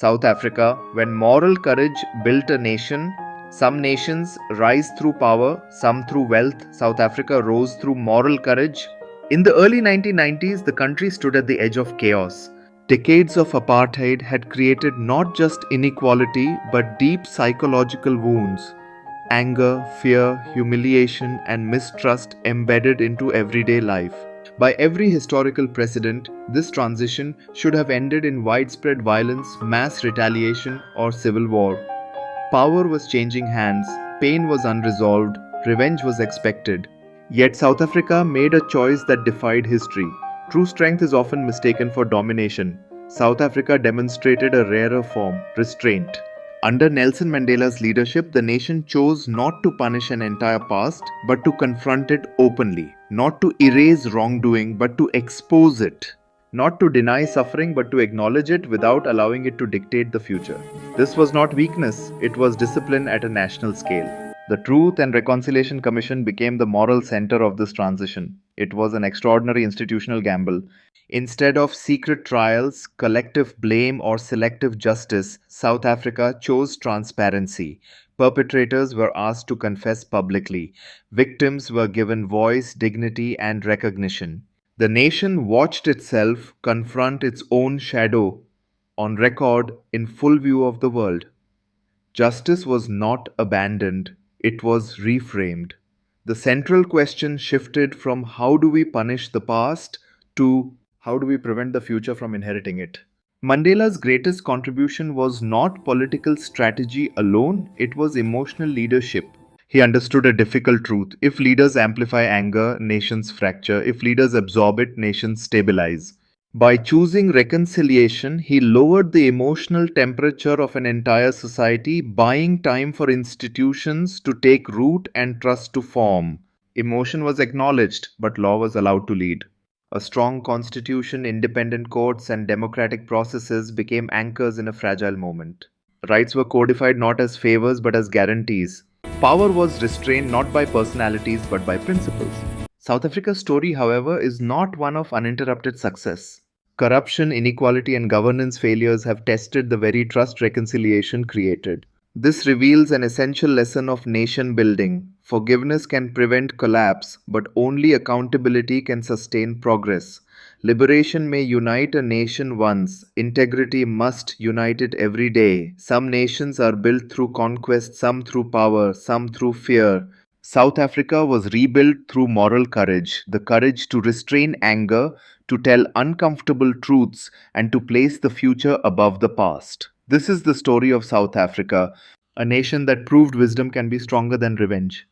South Africa, when moral courage built a nation, some nations rise through power, some through wealth. South Africa rose through moral courage. In the early 1990s, the country stood at the edge of chaos. Decades of apartheid had created not just inequality but deep psychological wounds. Anger, fear, humiliation, and mistrust embedded into everyday life. By every historical precedent, this transition should have ended in widespread violence, mass retaliation, or civil war. Power was changing hands, pain was unresolved, revenge was expected. Yet South Africa made a choice that defied history. True strength is often mistaken for domination. South Africa demonstrated a rarer form, restraint. Under Nelson Mandela's leadership, the nation chose not to punish an entire past, but to confront it openly. Not to erase wrongdoing, but to expose it. Not to deny suffering, but to acknowledge it without allowing it to dictate the future. This was not weakness, it was discipline at a national scale. The Truth and Reconciliation Commission became the moral center of this transition. It was an extraordinary institutional gamble. Instead of secret trials, collective blame, or selective justice, South Africa chose transparency. Perpetrators were asked to confess publicly. Victims were given voice, dignity, and recognition. The nation watched itself confront its own shadow on record in full view of the world. Justice was not abandoned, it was reframed. The central question shifted from how do we punish the past to how do we prevent the future from inheriting it? Mandela's greatest contribution was not political strategy alone, it was emotional leadership. He understood a difficult truth. If leaders amplify anger, nations fracture. If leaders absorb it, nations stabilize. By choosing reconciliation, he lowered the emotional temperature of an entire society, buying time for institutions to take root and trust to form. Emotion was acknowledged, but law was allowed to lead. A strong constitution, independent courts, and democratic processes became anchors in a fragile moment. Rights were codified not as favors but as guarantees. Power was restrained not by personalities but by principles. South Africa's story, however, is not one of uninterrupted success. Corruption, inequality, and governance failures have tested the very trust reconciliation created. This reveals an essential lesson of nation building. Forgiveness can prevent collapse, but only accountability can sustain progress. Liberation may unite a nation once, integrity must unite it every day. Some nations are built through conquest, some through power, some through fear. South Africa was rebuilt through moral courage, the courage to restrain anger, to tell uncomfortable truths, and to place the future above the past. This is the story of South Africa, a nation that proved wisdom can be stronger than revenge.